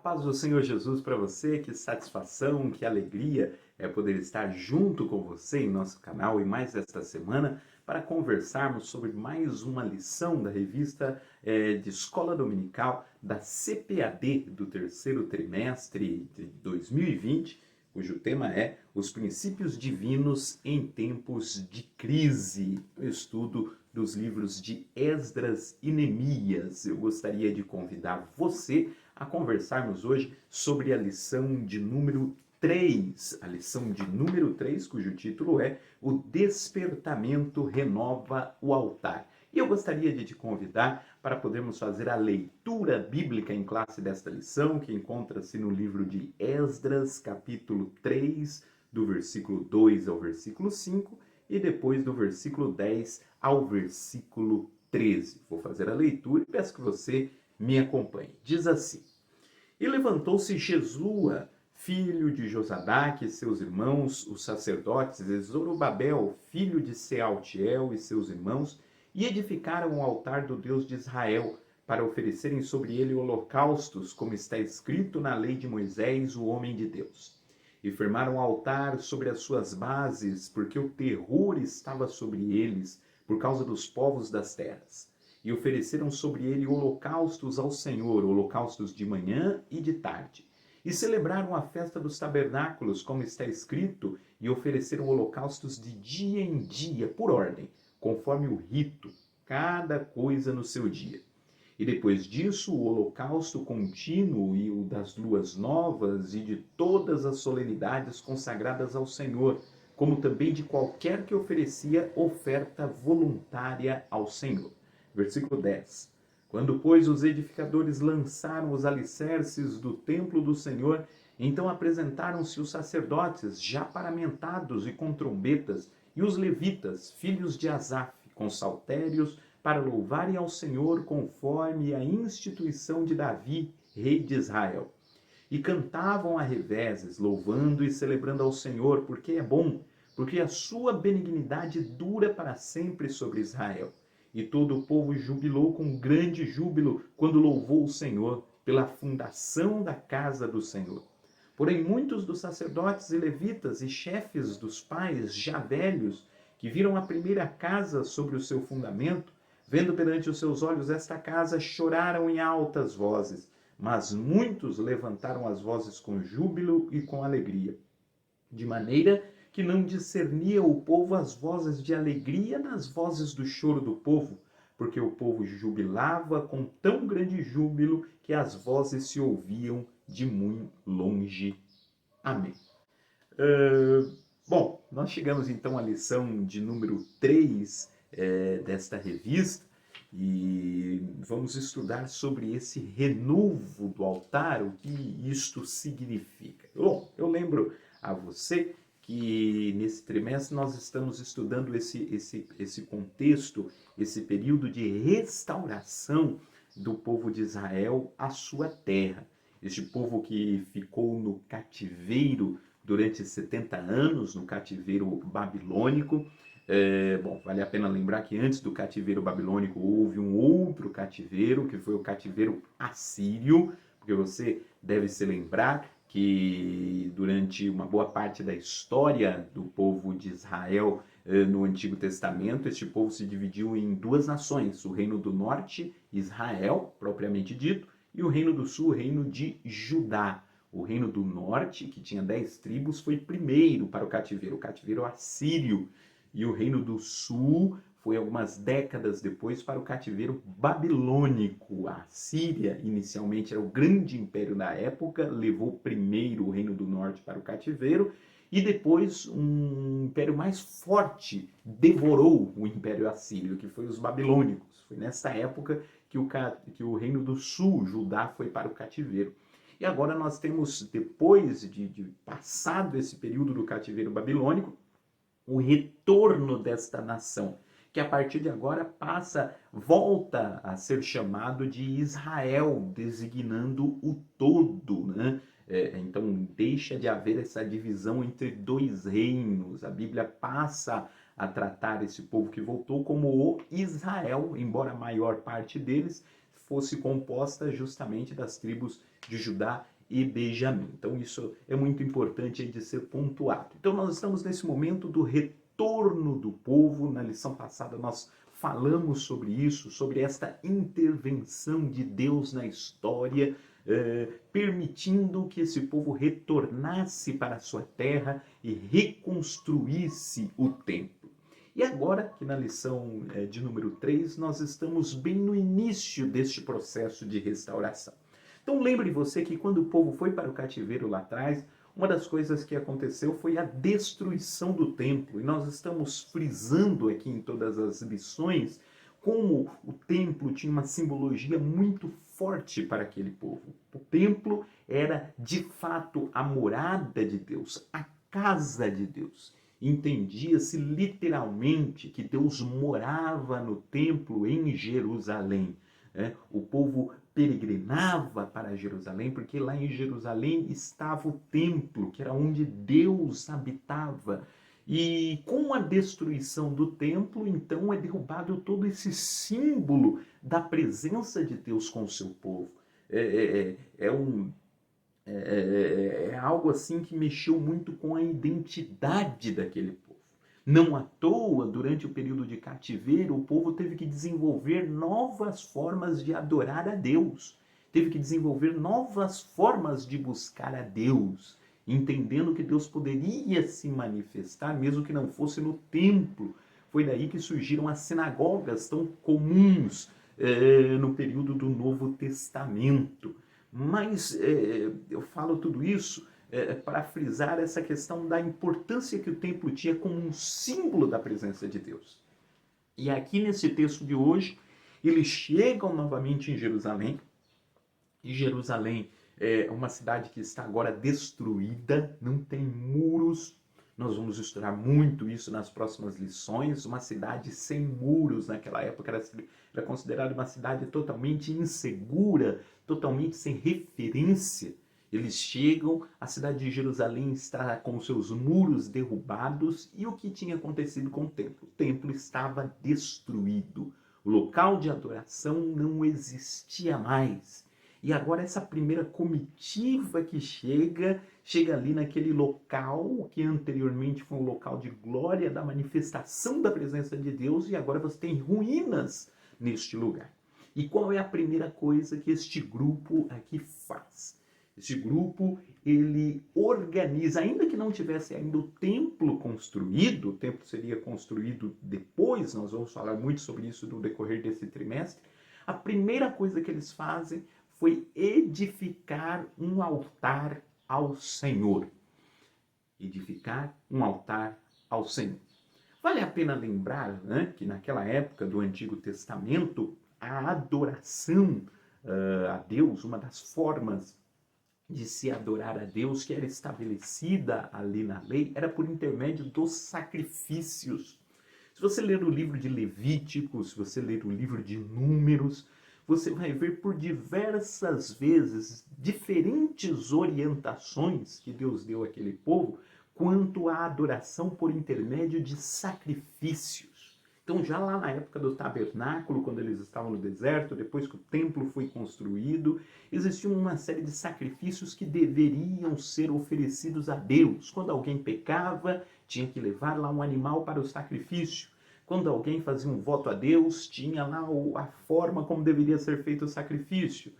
paz do Senhor Jesus para você, que satisfação, que alegria é poder estar junto com você em nosso canal e mais esta semana para conversarmos sobre mais uma lição da revista de Escola Dominical da CPAD do terceiro trimestre de 2020, cujo tema é Os Princípios Divinos em Tempos de Crise, o estudo dos livros de Esdras e Neemias. Eu gostaria de convidar você a conversarmos hoje sobre a lição de número 3, a lição de número 3, cujo título é O Despertamento Renova o Altar. E eu gostaria de te convidar para podermos fazer a leitura bíblica em classe desta lição, que encontra-se no livro de Esdras, capítulo 3, do versículo 2 ao versículo 5, e depois do versículo 10 ao versículo 13. Vou fazer a leitura e peço que você me acompanhe. Diz assim: E levantou-se Jesua, filho de Josadaque, e seus irmãos, os sacerdotes, e Zorobabel, filho de Sealtiel, e seus irmãos, e edificaram o altar do Deus de Israel, para oferecerem sobre ele holocaustos, como está escrito na lei de Moisés, o homem de Deus. E firmaram o altar sobre as suas bases, porque o terror estava sobre eles, por causa dos povos das terras. E ofereceram sobre ele holocaustos ao Senhor, holocaustos de manhã e de tarde. E celebraram a festa dos tabernáculos, como está escrito, e ofereceram holocaustos de dia em dia, por ordem, conforme o rito, cada coisa no seu dia. E depois disso, o holocausto contínuo e o das luas novas e de todas as solenidades consagradas ao Senhor, como também de qualquer que oferecia oferta voluntária ao Senhor. Versículo 10. Quando, pois, os edificadores lançaram os alicerces do templo do Senhor, então apresentaram-se os sacerdotes, já paramentados e com trombetas, e os levitas, filhos de Asaf, com saltérios, para louvarem ao Senhor conforme a instituição de Davi, rei de Israel. E cantavam a reveses, louvando e celebrando ao Senhor, porque é bom, porque a sua benignidade dura para sempre sobre Israel. E todo o povo jubilou com grande júbilo quando louvou o Senhor pela fundação da casa do Senhor. Porém, muitos dos sacerdotes e levitas e chefes dos pais, já velhos, que viram a primeira casa sobre o seu fundamento, vendo perante os seus olhos esta casa, choraram em altas vozes, mas muitos levantaram as vozes com júbilo e com alegria, de maneira que não discernia o povo as vozes de alegria das vozes do choro do povo, porque o povo jubilava com tão grande júbilo que as vozes se ouviam de muito longe. Amém. Bom, nós chegamos então à lição de número 3 desta revista e vamos estudar sobre esse renovo do altar, o que isto significa. Bom, eu lembro a você que nesse trimestre nós estamos estudando esse contexto, esse período de restauração do povo de Israel à sua terra. Este povo que ficou no cativeiro durante 70 anos, no cativeiro babilônico. Bom, vale a pena lembrar que antes do cativeiro babilônico houve um outro cativeiro, que foi o cativeiro assírio, porque você deve se lembrar que durante uma boa parte da história do povo de Israel no Antigo Testamento, este povo se dividiu em duas nações, o Reino do Norte, Israel, propriamente dito, e o Reino do Sul, o Reino de Judá. O Reino do Norte, que tinha 10 tribos, foi primeiro para o cativeiro assírio. E o Reino do Sul foi algumas décadas depois para o cativeiro babilônico. A Síria, inicialmente, era o grande império da época, levou primeiro o Reino do Norte para o cativeiro, e depois um império mais forte devorou o Império Assírio, que foi os babilônicos. Foi nessa época que o Reino do Sul, Judá, foi para o cativeiro. E agora nós temos, depois de passado esse período do cativeiro babilônico, o retorno desta nação, que a partir de agora volta a ser chamado de Israel, designando o todo, né? Então deixa de haver essa divisão entre dois reinos. A Bíblia passa a tratar esse povo que voltou como o Israel, embora a maior parte deles fosse composta justamente das tribos de Judá e Benjamim. Então isso é muito importante aí de ser pontuado. Então nós estamos nesse momento do retorno do povo. Na lição passada nós falamos sobre isso, sobre esta intervenção de Deus na história, permitindo que esse povo retornasse para a sua terra e reconstruísse o templo. E agora, que na lição de número 3, nós estamos bem no início deste processo de restauração. Então lembre você que quando o povo foi para o cativeiro lá atrás, uma das coisas que aconteceu foi a destruição do templo. E nós estamos frisando aqui em todas as lições como o templo tinha uma simbologia muito forte para aquele povo. O templo era, de fato, a morada de Deus, a casa de Deus. Entendia-se literalmente que Deus morava no templo em Jerusalém. O povo peregrinava para Jerusalém, porque lá em Jerusalém estava o templo, que era onde Deus habitava. E com a destruição do templo, então é derrubado todo esse símbolo da presença de Deus com o seu povo. É algo assim que mexeu muito com a identidade daquele povo. Não à toa, durante o período de cativeiro, o povo teve que desenvolver novas formas de adorar a Deus. Teve que desenvolver novas formas de buscar a Deus, entendendo que Deus poderia se manifestar, mesmo que não fosse no templo. Foi daí que surgiram as sinagogas tão comuns no período do Novo Testamento. Mas eu falo tudo isso para frisar essa questão da importância que o templo tinha como um símbolo da presença de Deus. E aqui nesse texto de hoje, eles chegam novamente em Jerusalém, e Jerusalém é uma cidade que está agora destruída, não tem muros. Nós vamos estudar muito isso nas próximas lições. Uma cidade sem muros naquela época era considerada uma cidade totalmente insegura, totalmente sem referência. Eles chegam, a cidade de Jerusalém está com seus muros derrubados, e o que tinha acontecido com o templo? O templo estava destruído. O local de adoração não existia mais. E agora essa primeira comitiva que chega ali naquele local que anteriormente foi um local de glória, da manifestação da presença de Deus, e agora você tem ruínas neste lugar. E qual é a primeira coisa que este grupo aqui faz? Este grupo, ele organiza, ainda que não tivesse ainda o templo construído, o templo seria construído depois, nós vamos falar muito sobre isso no decorrer desse trimestre. A primeira coisa que eles fazem foi edificar um altar ao Senhor. Edificar um altar ao Senhor. Vale a pena lembrar, né, que naquela época do Antigo Testamento, a adoração a Deus, uma das formas de se adorar a Deus que era estabelecida ali na lei, era por intermédio dos sacrifícios. Se você ler o livro de Levítico, se você ler o livro de Números, você vai ver por diversas vezes diferentes orientações que Deus deu àquele povo quanto à adoração por intermédio de sacrifícios. Então, já lá na época do tabernáculo, quando eles estavam no deserto, depois que o templo foi construído, existia uma série de sacrifícios que deveriam ser oferecidos a Deus. Quando alguém pecava, tinha que levar lá um animal para o sacrifício. Quando alguém fazia um voto a Deus, tinha lá a forma como deveria ser feito o sacrifício.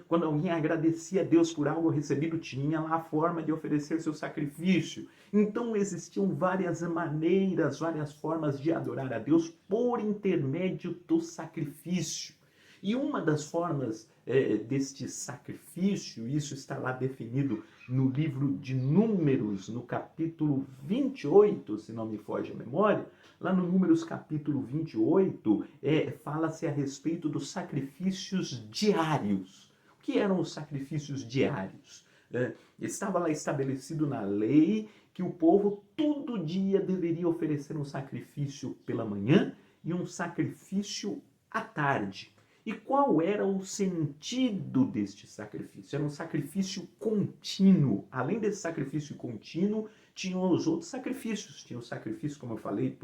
Quando alguém agradecia a Deus por algo recebido, tinha lá a forma de oferecer seu sacrifício. Então existiam várias maneiras, várias formas de adorar a Deus por intermédio do sacrifício. E uma das formas deste sacrifício, isso está lá definido no livro de Números, no capítulo 28, se não me foge a memória. Lá no Números capítulo 28, fala-se a respeito dos sacrifícios diários. O que eram os sacrifícios diários? Estava lá estabelecido na lei que o povo todo dia deveria oferecer um sacrifício pela manhã e um sacrifício à tarde. E qual era o sentido deste sacrifício? Era um sacrifício contínuo. Além desse sacrifício contínuo, tinham os outros sacrifícios. Tinha o sacrifício, como eu falei,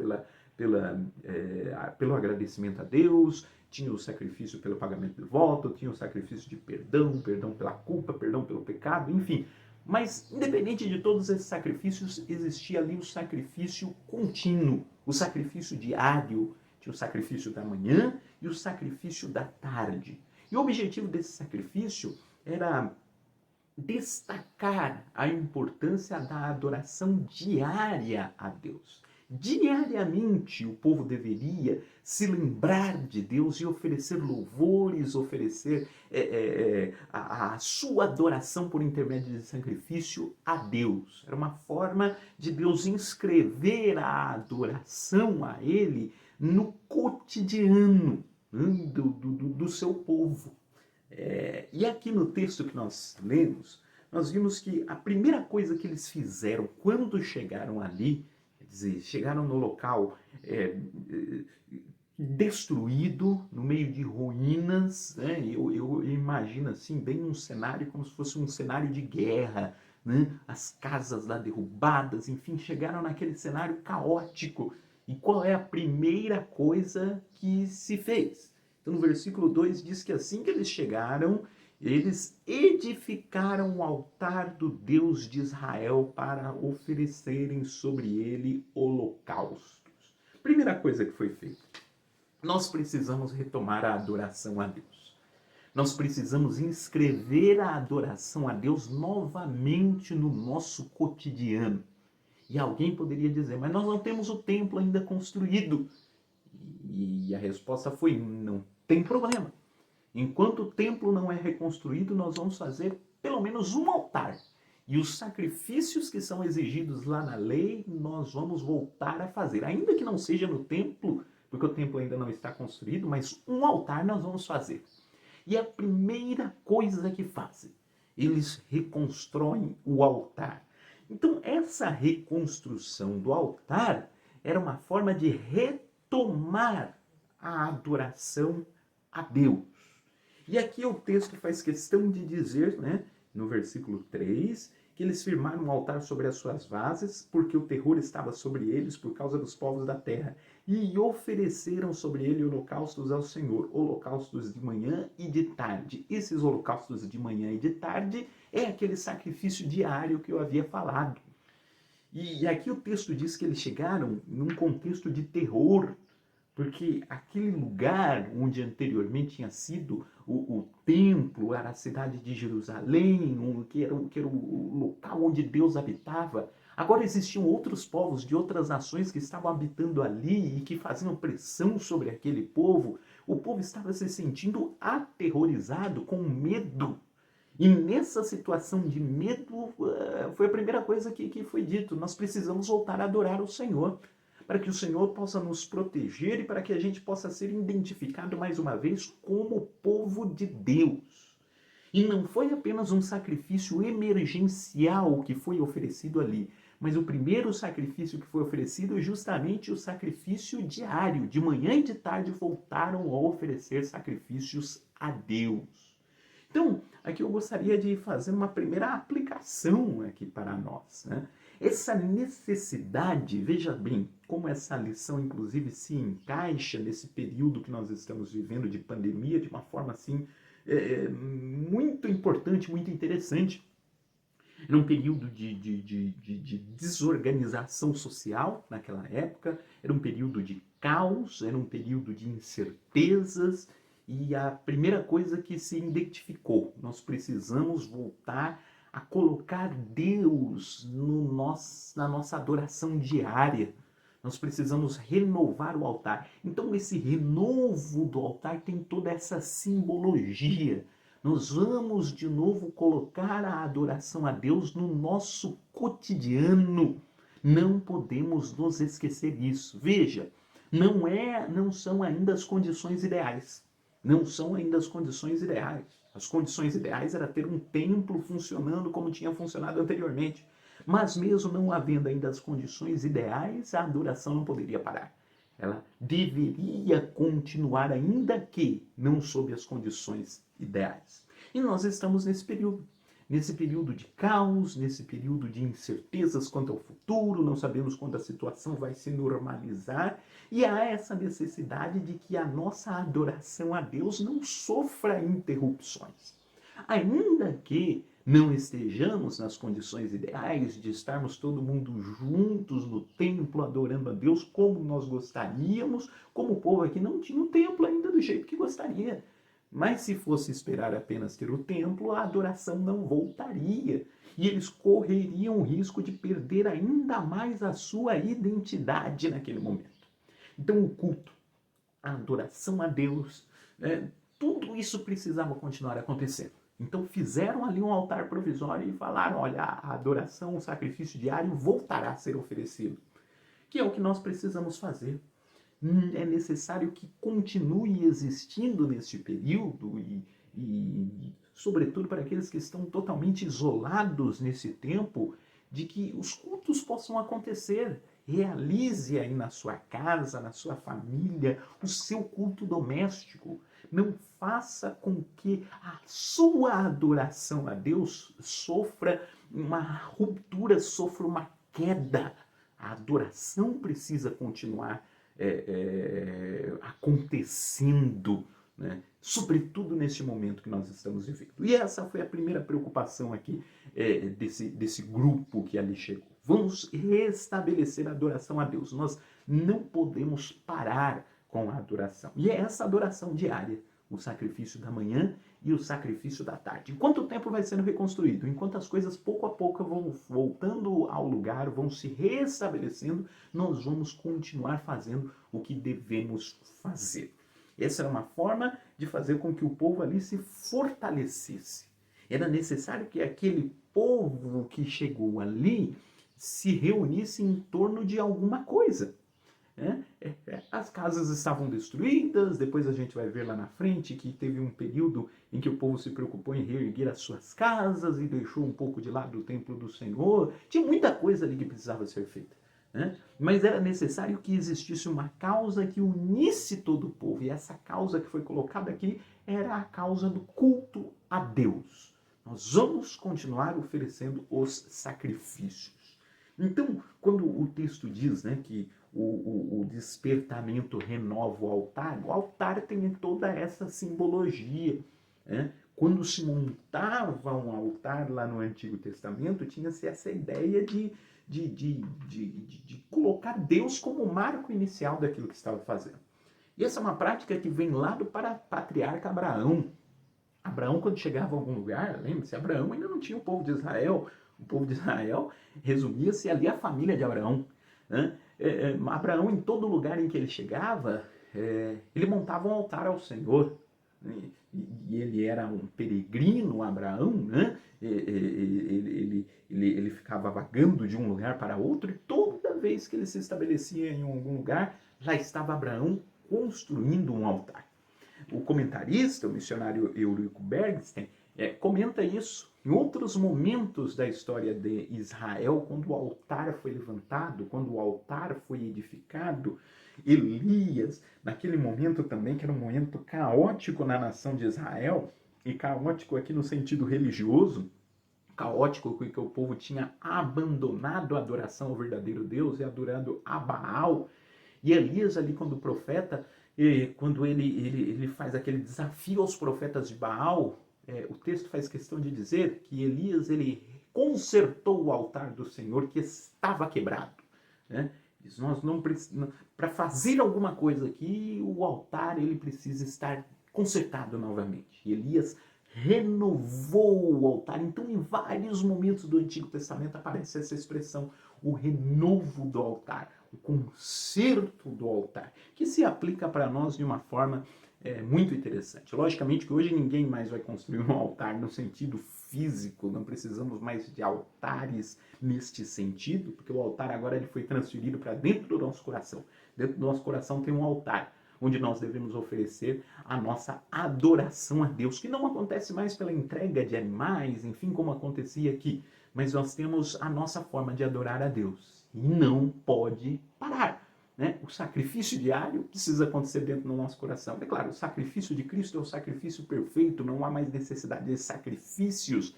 pelo agradecimento a Deus, tinha o sacrifício pelo pagamento do voto, tinha o sacrifício de perdão, perdão pela culpa, perdão pelo pecado, enfim. Mas, independente de todos esses sacrifícios, existia ali o sacrifício contínuo, o sacrifício diário. Tinha o sacrifício da manhã e o sacrifício da tarde. E o objetivo desse sacrifício era destacar a importância da adoração diária a Deus. Diariamente o povo deveria se lembrar de Deus e oferecer louvores, oferecer a sua adoração por intermédio de sacrifício a Deus. Era uma forma de Deus inscrever a adoração a Ele no cotidiano do seu povo. E aqui no texto que nós lemos, nós vimos que a primeira coisa que eles fizeram quando chegaram ali, quer dizer, chegaram no local destruído, no meio de ruínas, né? Eu imagino assim, bem um cenário como se fosse um cenário de guerra, né? As casas lá derrubadas, enfim, chegaram naquele cenário caótico. E qual é a primeira coisa que se fez? Então, no versículo 2 diz que assim que eles chegaram, eles edificaram o altar do Deus de Israel para oferecerem sobre ele holocaustos. Primeira coisa que foi feita. Nós precisamos retomar a adoração a Deus. Nós precisamos inscrever a adoração a Deus novamente no nosso cotidiano. E alguém poderia dizer, mas nós não temos o templo ainda construído. E a resposta foi, não tem problema. Enquanto o templo não é reconstruído, nós vamos fazer pelo menos um altar. E os sacrifícios que são exigidos lá na lei, nós vamos voltar a fazer. Ainda que não seja no templo, porque o templo ainda não está construído, mas um altar nós vamos fazer. E a primeira coisa que fazem, eles reconstroem o altar. Então, essa reconstrução do altar era uma forma de retomar a adoração a Deus. E aqui o texto faz questão de dizer, né, no versículo 3, que eles firmaram um altar sobre as suas vases, porque o terror estava sobre eles por causa dos povos da terra, e ofereceram sobre ele holocaustos ao Senhor, holocaustos de manhã e de tarde. Esses holocaustos de manhã e de tarde é aquele sacrifício diário que eu havia falado. E aqui o texto diz que eles chegaram num contexto de terror, porque aquele lugar onde anteriormente tinha sido o templo, era a cidade de Jerusalém, que era o local onde Deus habitava. Agora existiam outros povos de outras nações que estavam habitando ali e que faziam pressão sobre aquele povo. O povo estava se sentindo aterrorizado, com medo. E nessa situação de medo, foi a primeira coisa que foi dito. Nós precisamos voltar a adorar o Senhor, para que o Senhor possa nos proteger e para que a gente possa ser identificado mais uma vez como povo de Deus. E não foi apenas um sacrifício emergencial que foi oferecido ali, mas o primeiro sacrifício que foi oferecido é justamente o sacrifício diário. De manhã e de tarde voltaram a oferecer sacrifícios a Deus. Então, aqui eu gostaria de fazer uma primeira aplicação aqui para nós, né? Essa necessidade, veja bem, como essa lição inclusive se encaixa nesse período que nós estamos vivendo de pandemia, de uma forma assim, muito importante, muito interessante. Era um período de desorganização social naquela época, era um período de caos, era um período de incertezas, e a primeira coisa que se identificou, nós precisamos voltar a colocar Deus na nossa adoração diária. Nós precisamos renovar o altar. Então esse renovo do altar tem toda essa simbologia. Nós vamos de novo colocar a adoração a Deus no nosso cotidiano. Não podemos nos esquecer disso. Veja, não são ainda as condições ideais. Não são ainda as condições ideais. As condições ideais era ter um templo funcionando como tinha funcionado anteriormente. Mas mesmo não havendo ainda as condições ideais, a adoração não poderia parar. Ela deveria continuar, ainda que não sob as condições ideais. E nós estamos nesse período. Nesse período de caos, nesse período de incertezas quanto ao futuro, não sabemos quando a situação vai se normalizar, e há essa necessidade de que a nossa adoração a Deus não sofra interrupções. Ainda que não estejamos nas condições ideais de estarmos todo mundo juntos no templo adorando a Deus como nós gostaríamos, como o povo aqui não tinha o templo ainda do jeito que gostaria. Mas se fosse esperar apenas ter o templo, a adoração não voltaria. E eles correriam o risco de perder ainda mais a sua identidade naquele momento. Então o culto, a adoração a Deus, tudo isso precisava continuar acontecendo. Então fizeram ali um altar provisório e falaram, olha, a adoração, o sacrifício diário voltará a ser oferecido. Que é o que nós precisamos fazer. É necessário que continue existindo neste período e sobretudo para aqueles que estão totalmente isolados nesse tempo, de que os cultos possam acontecer. Realize aí na sua casa, na sua família, o seu culto doméstico. Não faça com que a sua adoração a Deus sofra uma ruptura, sofra uma queda. A adoração precisa continuar acontecendo, né? Sobretudo neste momento que nós estamos vivendo. E essa foi a primeira preocupação aqui desse grupo que ali chegou. Vamos restabelecer a adoração a Deus. Nós não podemos parar com a adoração. E é essa adoração diária, o sacrifício da manhã e o sacrifício da tarde. Enquanto o templo vai sendo reconstruído, enquanto as coisas pouco a pouco vão voltando ao lugar, vão se restabelecendo, nós vamos continuar fazendo o que devemos fazer. Essa era uma forma de fazer com que o povo ali se fortalecesse. Era necessário que aquele povo que chegou ali se reunisse em torno de alguma coisa. As casas estavam destruídas, depois a gente vai ver lá na frente que teve um período em que o povo se preocupou em reerguer as suas casas e deixou um pouco de lado o templo do Senhor. Tinha muita coisa ali que precisava ser feita. Mas era necessário que existisse uma causa que unisse todo o povo, e essa causa que foi colocada aqui era a causa do culto a Deus. Nós vamos continuar oferecendo os sacrifícios. Então, quando o texto diz, que o despertamento renova o altar tem toda essa simbologia. Quando se montava um altar lá no Antigo Testamento, tinha-se essa ideia de colocar Deus como marco inicial daquilo que estava fazendo. E essa é uma prática que vem lá do patriarca Abraão. Abraão, quando chegava a algum lugar, lembre-se, Abraão ainda não tinha o povo de Israel. O povo de Israel resumia-se ali a família de Abraão. Abraão, em todo lugar em que ele chegava, ele montava um altar ao Senhor. E ele era um peregrino, Abraão, ele ficava vagando de um lugar para outro, e toda vez que ele se estabelecia em algum lugar, lá estava Abraão construindo um altar. O comentarista, o missionário Eurico Bergsten, comenta isso. Em outros momentos da história de Israel, quando o altar foi levantado, quando o altar foi edificado, Elias, naquele momento também, que era um momento caótico na nação de Israel, e caótico aqui no sentido religioso, caótico porque o povo tinha abandonado a adoração ao verdadeiro Deus e adorando a Baal. E Elias ali, quando o profeta, quando ele faz aquele desafio aos profetas de Baal, o texto faz questão de dizer que Elias ele consertou o altar do Senhor que estava quebrado. Diz, nós não precisamos, para fazer alguma coisa aqui, o altar ele precisa estar consertado novamente. E Elias renovou o altar. Então, em vários momentos do Antigo Testamento aparece essa expressão, o renovo do altar, o conserto do altar, que se aplica para nós de uma forma muito interessante. Logicamente que hoje ninguém mais vai construir um altar no sentido físico, não precisamos mais de altares neste sentido, porque o altar agora ele foi transferido para dentro do nosso coração. Dentro do nosso coração tem um altar, onde nós devemos oferecer a nossa adoração a Deus, que não acontece mais pela entrega de animais, enfim, como acontecia aqui, mas nós temos a nossa forma de adorar a Deus, e não pode parar. O sacrifício diário precisa acontecer dentro do nosso coração. É claro, o sacrifício de Cristo é o sacrifício perfeito, não há mais necessidade de sacrifícios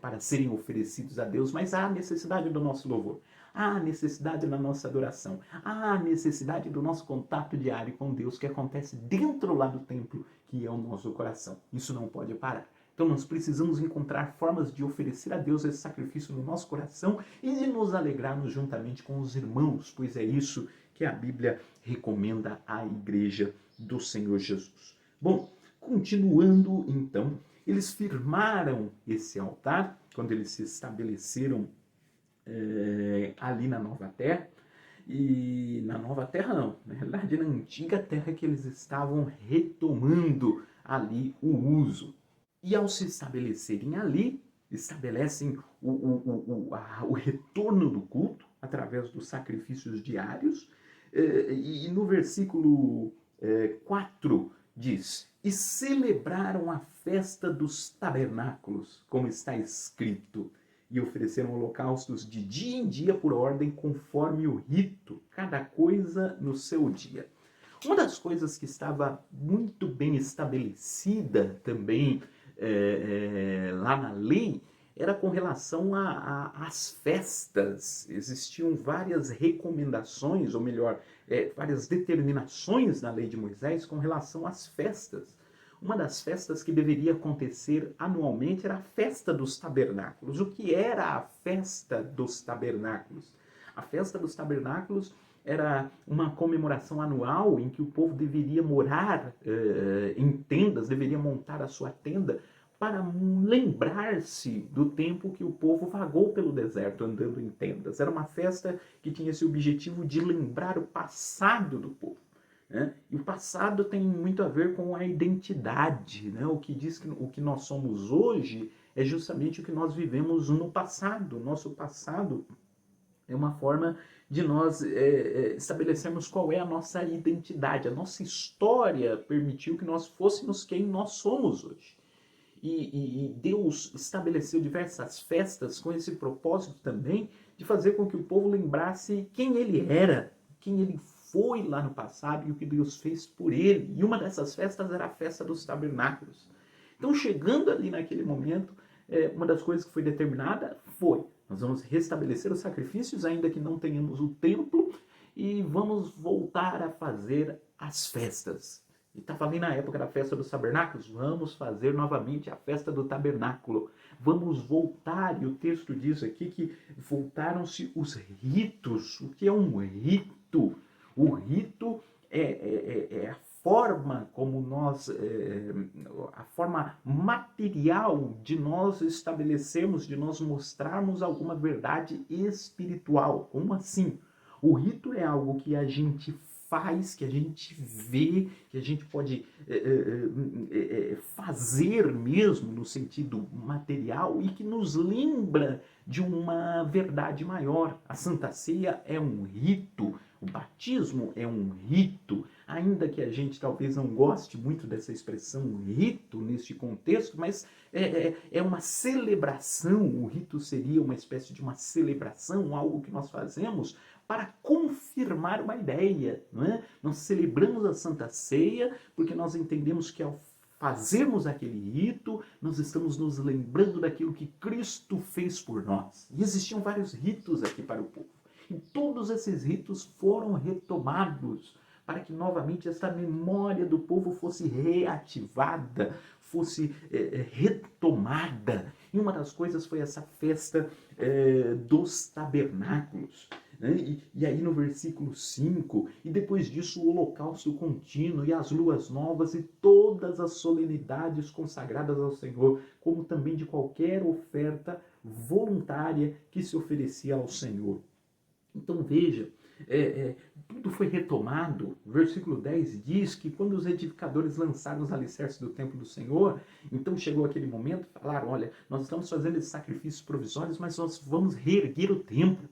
para serem oferecidos a Deus, mas há necessidade do nosso louvor. Há necessidade da nossa adoração. Há necessidade do nosso contato diário com Deus que acontece dentro lá do templo, que é o nosso coração. Isso não pode parar. Então nós precisamos encontrar formas de oferecer a Deus esse sacrifício no nosso coração e de nos alegrarmos juntamente com os irmãos, pois é isso que a Bíblia recomenda à igreja do Senhor Jesus. Bom, continuando então, eles firmaram esse altar quando eles se estabeleceram ali na Nova Terra. E na Nova Terra não, na realidade na Antiga Terra que eles estavam retomando ali o uso. E ao se estabelecerem ali, estabelecem o retorno do culto através dos sacrifícios diários. E no versículo 4 diz: e celebraram a festa dos tabernáculos, como está escrito, e ofereceram holocaustos de dia em dia por ordem, conforme o rito, cada coisa no seu dia. Uma das coisas que estava muito bem estabelecida também lá na lei era com relação às festas. Existiam várias recomendações, ou melhor, várias determinações na lei de Moisés com relação às festas. Uma das festas que deveria acontecer anualmente era a festa dos tabernáculos. O que era a festa dos tabernáculos? A festa dos tabernáculos era uma comemoração anual em que o povo deveria morar em tendas, deveria montar a sua tenda para lembrar-se do tempo que o povo vagou pelo deserto andando em tendas. Era uma festa que tinha esse objetivo de lembrar o passado do povo. Né? E o passado tem muito a ver com a identidade. Né? O que diz que o que nós somos hoje é justamente o que nós vivemos no passado. O nosso passado é uma forma de nós estabelecermos qual é a nossa identidade. A nossa história permitiu que nós fôssemos quem nós somos hoje. E Deus estabeleceu diversas festas com esse propósito também de fazer com que o povo lembrasse quem ele era, quem ele foi lá no passado e o que Deus fez por ele. E uma dessas festas era a festa dos tabernáculos. Então, chegando ali naquele momento, uma das coisas que foi determinada foi: nós vamos restabelecer os sacrifícios, ainda que não tenhamos o templo, e vamos voltar a fazer as festas. E está falando na época da festa dos tabernáculos, vamos fazer novamente a festa do tabernáculo. Vamos voltar, e o texto diz aqui que voltaram-se os ritos. O que é um rito? O rito é a forma como nós, a forma material de nós estabelecermos, de nós mostrarmos alguma verdade espiritual. Como assim? O rito é algo que a gente faz, que a gente vê, que a gente pode fazer mesmo no sentido material e que nos lembra de uma verdade maior. A Santa Ceia é um rito, o batismo é um rito, ainda que a gente talvez não goste muito dessa expressão rito neste contexto, mas é uma celebração. O rito seria uma espécie de uma celebração, algo que nós fazemos para confirmar uma ideia. Não é? Nós celebramos a Santa Ceia porque nós entendemos que ao fazermos aquele rito, nós estamos nos lembrando daquilo que Cristo fez por nós. E existiam vários ritos aqui para o povo. E todos esses ritos foram retomados para que novamente essa memória do povo fosse reativada, fosse retomada. E uma das coisas foi essa festa dos tabernáculos. Né? E aí no versículo 5, e depois disso o holocausto contínuo e as luas novas e todas as solenidades consagradas ao Senhor, como também de qualquer oferta voluntária que se oferecia ao Senhor. Então veja, tudo foi retomado. O versículo 10 diz que quando os edificadores lançaram os alicerces do templo do Senhor, então chegou aquele momento, falaram: olha, nós estamos fazendo esses sacrifícios provisórios, mas nós vamos reerguer o templo.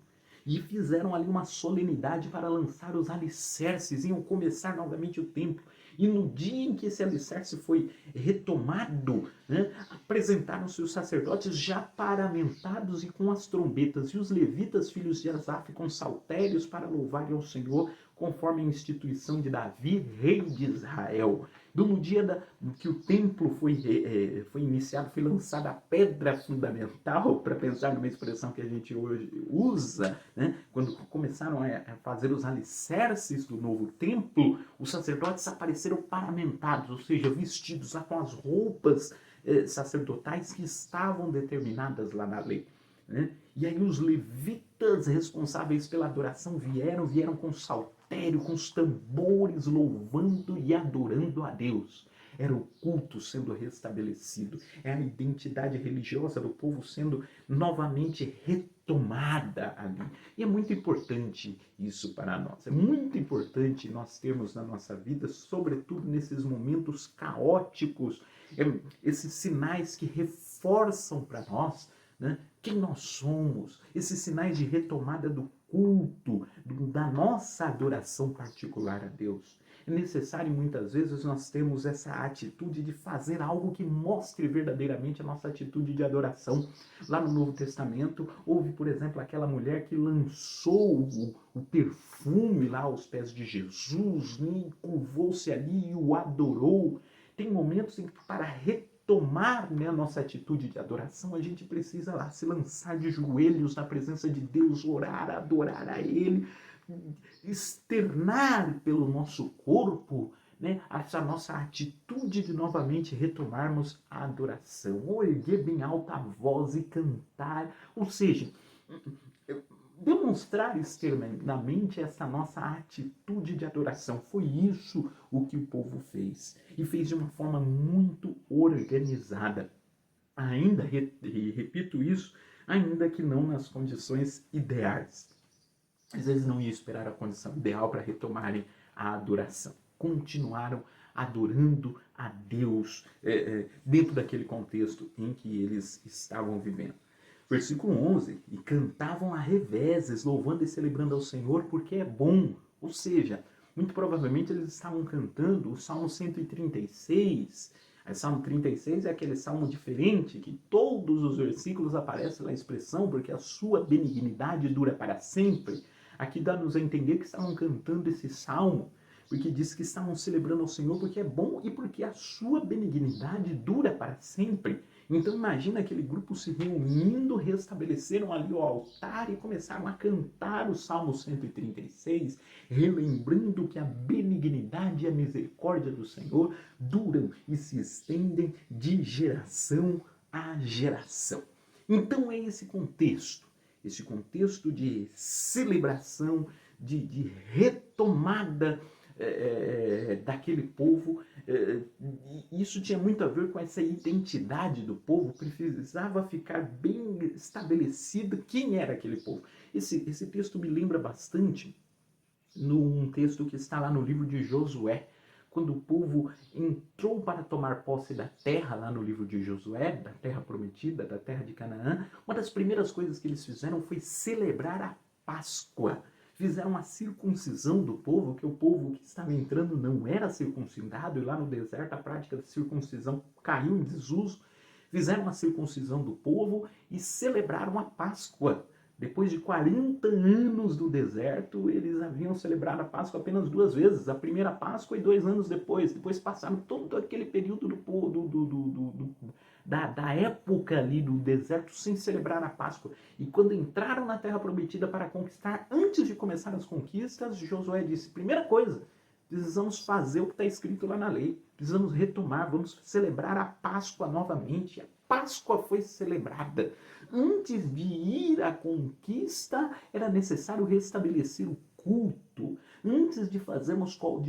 E fizeram ali uma solenidade para lançar os alicerces, iam começar novamente o templo. E no dia em que esse alicerce foi retomado, né, apresentaram-se os sacerdotes já paramentados e com as trombetas, e os levitas, filhos de Asaf, com saltérios para louvarem ao Senhor, conforme a instituição de Davi, rei de Israel. no dia que o templo foi iniciado, foi lançada a pedra fundamental, para pensar numa expressão que a gente hoje usa, né? Quando começaram a fazer os alicerces do novo templo, os sacerdotes apareceram paramentados, ou seja, vestidos lá com as roupas sacerdotais que estavam determinadas lá na lei. Né? E aí os levitas responsáveis pela adoração vieram com saltério, com os tambores, louvando e adorando a Deus. Era o culto sendo restabelecido, é a identidade religiosa do povo sendo novamente retomada ali. E é muito importante isso para nós, é muito importante nós termos na nossa vida, sobretudo nesses momentos caóticos, esses sinais que reforçam para nós, né, quem nós somos, esses sinais de retomada do culto, da nossa adoração particular a Deus. É necessário muitas vezes nós termos essa atitude de fazer algo que mostre verdadeiramente a nossa atitude de adoração. Lá no Novo Testamento, houve, por exemplo, aquela mulher que lançou o perfume lá aos pés de Jesus, curvou-se ali e o adorou. Tem momentos em que, para retomar, né, a nossa atitude de adoração, a gente precisa lá se lançar de joelhos na presença de Deus, orar, adorar a Ele, externar pelo nosso corpo, né, essa nossa atitude de novamente retomarmos a adoração, ou erguer bem alta a voz e cantar, ou seja, demonstrar externamente essa nossa atitude de adoração. Foi isso o que o povo fez. E fez de uma forma muito organizada. Ainda, repito isso, ainda que não nas condições ideais. Às vezes não ia esperar a condição ideal para retomarem a adoração. Continuaram adorando a Deus dentro daquele contexto em que eles estavam vivendo. Versículo 11, e cantavam a revezes, louvando e celebrando ao Senhor, porque é bom. Ou seja, muito provavelmente eles estavam cantando o Salmo 136. O Salmo 36 é aquele salmo diferente, que todos os versículos aparece lá a expressão, porque a sua benignidade dura para sempre. Aqui dá-nos a entender que estavam cantando esse salmo, porque diz que estavam celebrando ao Senhor porque é bom e porque a sua benignidade dura para sempre. Então imagina aquele grupo se reunindo, restabeleceram ali o altar e começaram a cantar o Salmo 136, relembrando que a benignidade e a misericórdia do Senhor duram e se estendem de geração a geração. Então é esse contexto de celebração, de retomada daquele povo. Isso tinha muito a ver com essa identidade do povo, precisava ficar bem estabelecido quem era aquele povo. Esse texto me lembra bastante num texto que está lá no livro de Josué, quando o povo entrou para tomar posse da terra, lá no livro de Josué, da terra prometida, da terra de Canaã. Uma das primeiras coisas que eles fizeram foi celebrar a Páscoa. Fizeram a circuncisão do povo, que o povo que estava entrando não era circuncidado, e lá no deserto a prática da circuncisão caiu em desuso. Fizeram a circuncisão do povo e celebraram a Páscoa. Depois de 40 anos do deserto, eles haviam celebrado a Páscoa apenas 2 vezes. A primeira Páscoa e 2 anos depois. Depois passaram todo aquele período da época ali do deserto sem celebrar a Páscoa. E quando entraram na Terra Prometida para conquistar, antes de começar as conquistas, Josué disse, primeira coisa, precisamos fazer o que está escrito lá na lei. Precisamos retomar, vamos celebrar a Páscoa novamente. A Páscoa foi celebrada. Antes de ir à conquista, era necessário restabelecer o culto. Antes de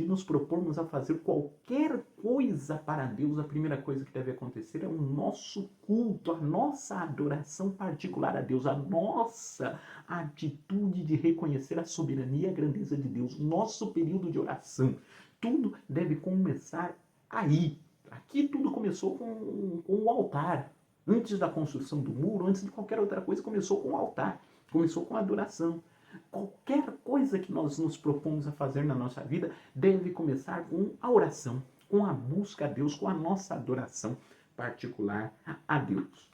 nos propormos a fazer qualquer coisa para Deus, a primeira coisa que deve acontecer é o nosso culto, a nossa adoração particular a Deus, a nossa atitude de reconhecer a soberania e a grandeza de Deus, nosso período de oração. Tudo deve começar aí. Aqui tudo começou com o altar. Antes da construção do muro, antes de qualquer outra coisa, começou com o altar, começou com a adoração. Qualquer coisa que nós nos propomos a fazer na nossa vida deve começar com a oração, com a busca a Deus, com a nossa adoração particular a Deus.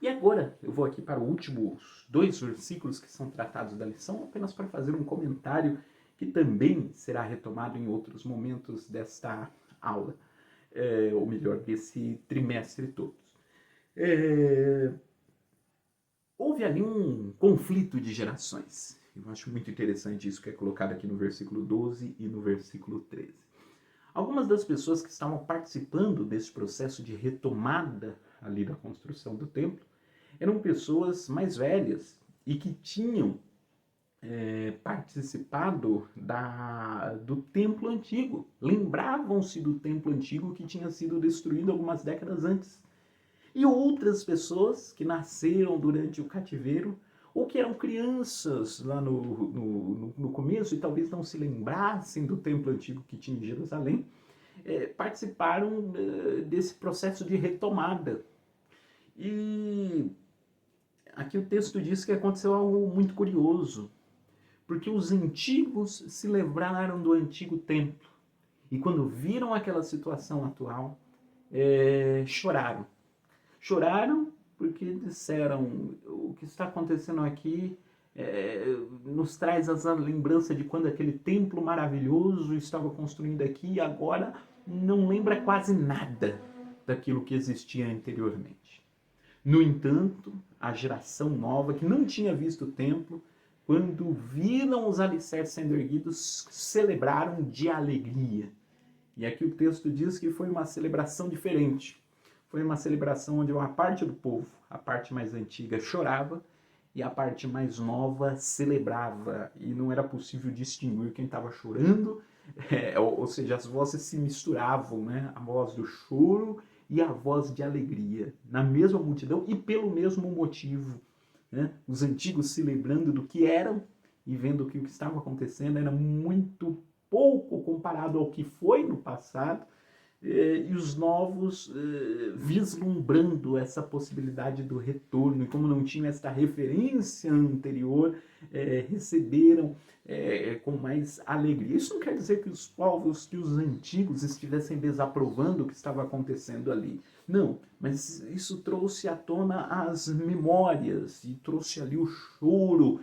E agora eu vou aqui para os últimos 2 versículos que são tratados da lição, apenas para fazer um comentário que também será retomado em outros momentos desta aula, ou melhor, desse trimestre todo. Houve ali um conflito de gerações. Eu acho muito interessante isso que é colocado aqui no versículo 12 e no versículo 13. Algumas das pessoas que estavam participando desse processo de retomada ali da construção do templo eram pessoas mais velhas e que tinham participado do templo antigo. Lembravam-se do templo antigo que tinha sido destruído algumas décadas antes. E outras pessoas que nasceram durante o cativeiro ou que eram crianças lá no começo e talvez não se lembrassem do templo antigo que tinha em Jerusalém, participaram desse processo de retomada. E aqui o texto diz que aconteceu algo muito curioso, porque os antigos se lembraram do antigo templo e quando viram aquela situação atual, choraram. Choraram porque disseram, o que está acontecendo aqui nos traz essa lembrança de quando aquele templo maravilhoso estava construindo aqui e agora não lembra quase nada daquilo que existia anteriormente. No entanto, a geração nova, que não tinha visto o templo, quando viram os alicerces sendo erguidos, celebraram de alegria. E aqui o texto diz que foi uma celebração diferente. Foi uma celebração onde uma parte do povo, a parte mais antiga, chorava e a parte mais nova celebrava. E não era possível distinguir quem estava chorando, ou seja, as vozes se misturavam, né? A voz do choro e a voz de alegria, na mesma multidão e pelo mesmo motivo. Né? Os antigos se lembrando do que eram e vendo que o que estava acontecendo era muito pouco comparado ao que foi no passado, e os novos vislumbrando essa possibilidade do retorno, e como não tinham esta referência anterior, receberam com mais alegria. Isso não quer dizer que os povos, que os antigos estivessem desaprovando o que estava acontecendo ali. Não, mas isso trouxe à tona as memórias e trouxe ali o choro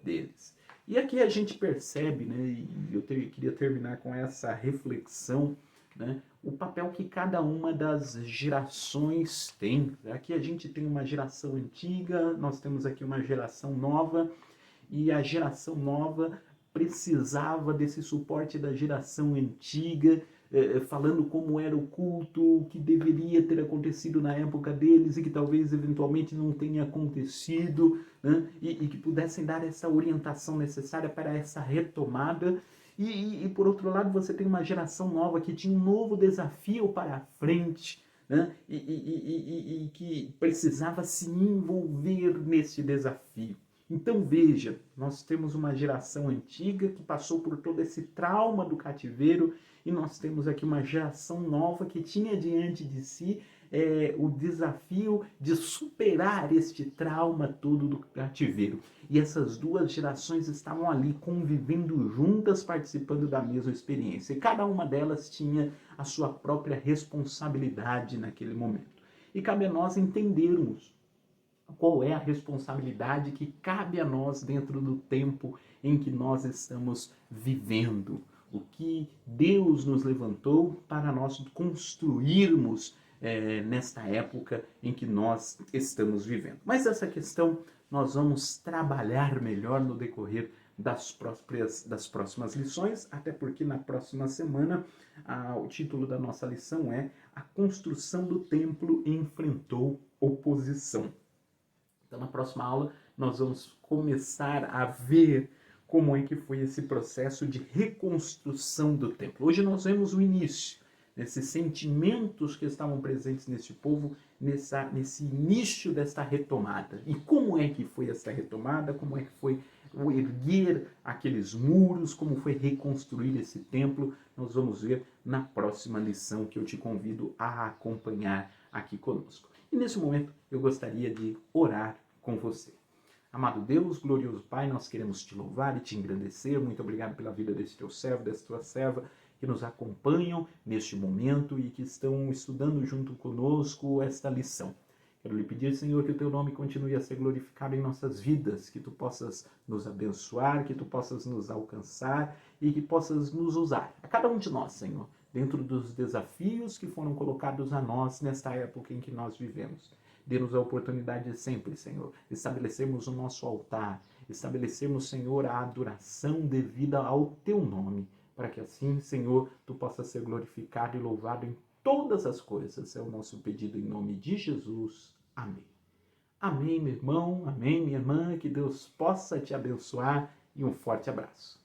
deles. E aqui a gente percebe, né, e eu queria terminar com essa reflexão, né, o papel que cada uma das gerações tem. Aqui a gente tem uma geração antiga, nós temos aqui uma geração nova, e a geração nova precisava desse suporte da geração antiga, falando como era o culto, o que deveria ter acontecido na época deles e que talvez eventualmente não tenha acontecido, né? e que pudessem dar essa orientação necessária para essa retomada. E por outro lado, você tem uma geração nova que tinha um novo desafio para a frente, né? e que precisava se envolver nesse desafio. Então veja, nós temos uma geração antiga que passou por todo esse trauma do cativeiro e nós temos aqui uma geração nova que tinha diante de si o desafio de superar este trauma todo do cativeiro. E essas duas gerações estavam ali convivendo juntas, participando da mesma experiência. E cada uma delas tinha a sua própria responsabilidade naquele momento. E cabe a nós entendermos qual é a responsabilidade que cabe a nós dentro do tempo em que nós estamos vivendo. O que Deus nos levantou para nós construirmos nesta época em que nós estamos vivendo. Mas essa questão nós vamos trabalhar melhor no decorrer das próximas lições, até porque na próxima semana o título da nossa lição é A Construção do Templo Enfrentou Oposição. Então, na próxima aula, nós vamos começar a ver como é que foi esse processo de reconstrução do templo. Hoje nós vemos o início, esses sentimentos que estavam presentes nesse povo, nesse início desta retomada. E como é que foi essa retomada, como é que foi o erguer aqueles muros, como foi reconstruir esse templo, nós vamos ver na próxima lição que eu te convido a acompanhar aqui conosco. E nesse momento eu gostaria de orar com você. Amado Deus, glorioso Pai, nós queremos te louvar e te engrandecer. Muito obrigado pela vida desse teu servo, dessa tua serva, que nos acompanham neste momento e que estão estudando junto conosco esta lição. Quero lhe pedir, Senhor, que o teu nome continue a ser glorificado em nossas vidas, que tu possas nos abençoar, que tu possas nos alcançar e que possas nos usar, a cada um de nós, Senhor, dentro dos desafios que foram colocados a nós nesta época em que nós vivemos. Dê-nos a oportunidade sempre, Senhor, estabelecermos o nosso altar, estabelecermos, Senhor, a adoração devida ao Teu nome, para que assim, Senhor, Tu possas ser glorificado e louvado em todas as coisas. É o nosso pedido em nome de Jesus. Amém. Amém, meu irmão. Amém, minha irmã. Que Deus possa te abençoar e um forte abraço.